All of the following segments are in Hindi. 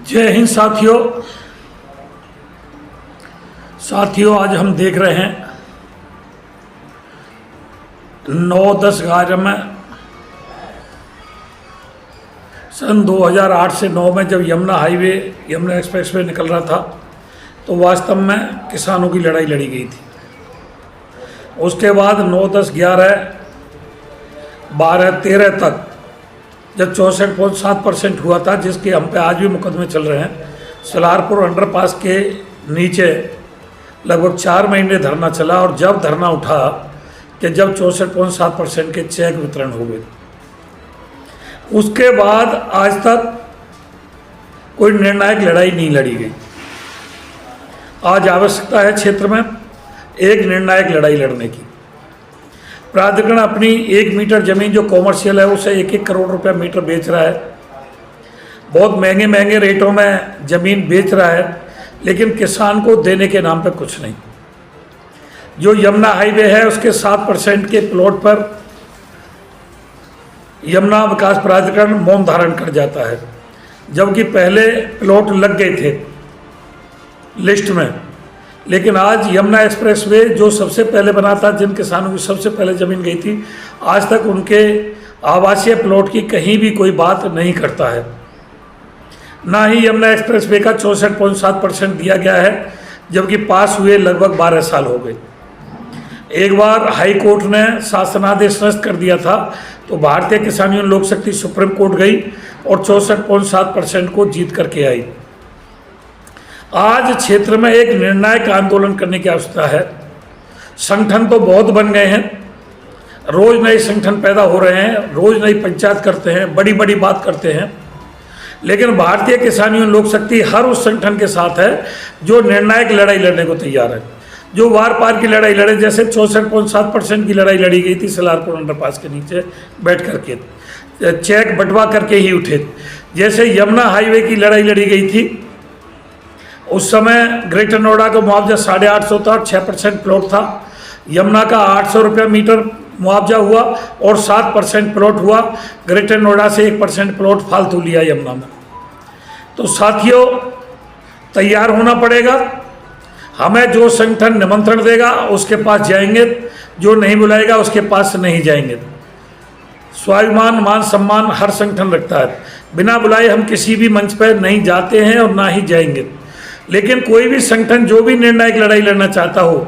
जय हिंद साथियों, आज हम देख रहे हैं 9-10-11 में सन 2008 से 9 में जब यमुना एक्सप्रेसवे निकल रहा था तो वास्तव में किसानों की लड़ाई लड़ी गई थी। उसके बाद 9, 10, 11, 12, 13 तक जब 64.7% हुआ था, जिसके हम पे आज भी मुकदमे चल रहे हैं। सलारपुर अंडरपास के नीचे लगभग 4 महीने धरना चला और जब धरना उठा कि जब 64.7% के चेक वितरण हो गए, उसके बाद आज तक कोई निर्णायक लड़ाई नहीं लड़ी गई। आज आवश्यकता है क्षेत्र में एक निर्णायक लड़ाई लड़ने की। प्राधिकरण अपनी 1 मीटर ज़मीन जो कॉमर्शियल है उसे 1-1 करोड़ रुपया मीटर बेच रहा है। बहुत महंगे रेटों में ज़मीन बेच रहा है, लेकिन किसान को देने के नाम पे कुछ नहीं। जो यमुना हाईवे है उसके 7% के प्लॉट पर यमुना विकास प्राधिकरण मौन धारण कर जाता है, जबकि पहले प्लॉट लग गए थे लिस्ट में। लेकिन आज यमुना एक्सप्रेसवे जो सबसे पहले बना था, जिन किसानों की सबसे पहले ज़मीन गई थी, आज तक उनके आवासीय प्लॉट की कहीं भी कोई बात नहीं करता है। ना ही यमुना एक्सप्रेसवे का 64.7% दिया गया है, जबकि पास हुए लगभग 12 साल हो गए। एक बार हाई कोर्ट ने शासनादेश नष्ट कर दिया था, तो भारतीय किसान यूनियन लोक शक्ति सुप्रीम कोर्ट गई और 64.7% को जीत करके आई। आज क्षेत्र में एक निर्णायक आंदोलन करने की आवश्यकता है। संगठन तो बहुत बन गए हैं, रोज नए संगठन पैदा हो रहे हैं, रोज नई पंचायत करते हैं, बड़ी बड़ी बात करते हैं, लेकिन भारतीय किसान यूनियन लोक शक्ति हर उस संगठन के साथ है जो निर्णायक लड़ाई लड़ने को तैयार है, जो वार पार की लड़ाई लड़े। जैसे 64.7% की लड़ाई लड़ी गई थी सलारपुर अंडरपास के नीचे बैठ करके, चेक बंटवा करके ही उठे। जैसे यमुना हाईवे की लड़ाई लड़ी गई थी, उस समय ग्रेटर नोएडा का मुआवजा 850 था और 6% प्लॉट था। यमुना का 800 रुपया मीटर मुआवजा हुआ और 7% प्लॉट हुआ। ग्रेटर नोएडा से 1% प्लॉट फालतू लिया यमुना में। तो साथियों, तैयार होना पड़ेगा। हमें जो संगठन निमंत्रण देगा उसके पास जाएंगे, जो नहीं बुलाएगा उसके पास नहीं जाएंगे। स्वाभिमान, मान सम्मान हर संगठन रखता है। बिना बुलाए हम किसी भी मंच पर नहीं जाते हैं और ना ही जाएंगे। लेकिन कोई भी संगठन जो भी निर्णायक लड़ाई लड़ना चाहता हो,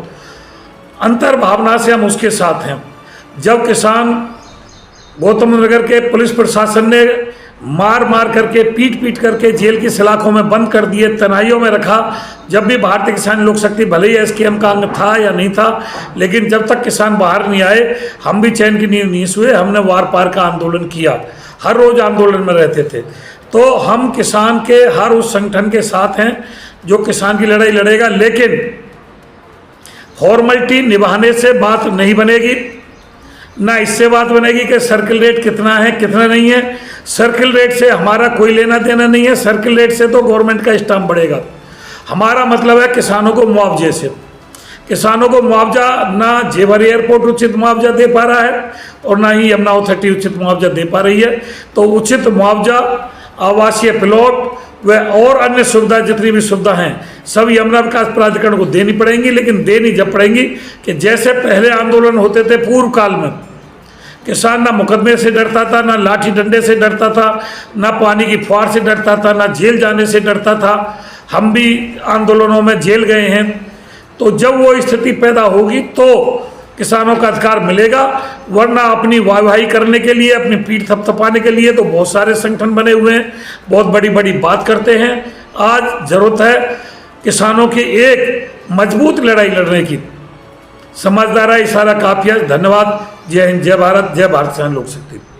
अंतर भावना से हम उसके साथ हैं। जब किसान गौतम नगर के पुलिस प्रशासन ने मार करके, पीट करके जेल की सलाखों में बंद कर दिए, तनाइयों में रखा, जब भी भारतीय किसान लोक शक्ति भले ही एसकेएम का अंग था या नहीं था, लेकिन जब तक किसान बाहर नहीं आए हम भी चैन की नींद नहीं सोए। हमने वार पार का आंदोलन किया, हर रोज आंदोलन में रहते थे। तो हम किसान के हर उस संगठन के साथ हैं जो किसान की लड़ाई लड़ेगा, लेकिन फॉर्मेलिटी निभाने से बात नहीं बनेगी। ना इससे बात बनेगी कि सर्किल रेट कितना है कितना नहीं है। सर्किल रेट से हमारा कोई लेना देना नहीं है। सर्किल रेट से तो गवर्नमेंट का स्टाम्प बढ़ेगा। हमारा मतलब है किसानों को मुआवजे से। किसानों को मुआवजा, ना जेवर एयरपोर्ट उचित मुआवजा दे पा रहा है और ना ही यमुना अथॉरिटी उचित मुआवजा दे पा रही है। तो उचित मुआवजा, आवासीय प्लॉट व और अन्य सुविधा, जितनी भी सुविधा हैं, सब यमुना विकास प्राधिकरण को देनी पड़ेंगी। लेकिन देनी जब पड़ेंगी कि जैसे पहले आंदोलन होते थे पूर्व काल में, किसान ना मुकदमे से डरता था, ना लाठी डंडे से डरता था, ना पानी की फुहार से डरता था, ना जेल जाने से डरता था। हम भी आंदोलनों में जेल गए हैं। तो जब वो स्थिति पैदा होगी तो किसानों का अधिकार मिलेगा, वरना अपनी वाहवाही करने के लिए, अपनी पीठ थपथपाने के लिए तो बहुत सारे संगठन बने हुए हैं, बहुत बड़ी बड़ी बात करते हैं। आज जरूरत है किसानों की एक मजबूत लड़ाई लड़ने की। समझदारा इशारा काफी है। धन्यवाद। जय हिंद, जय भारत, जय भारत किसान लोक शक्ति।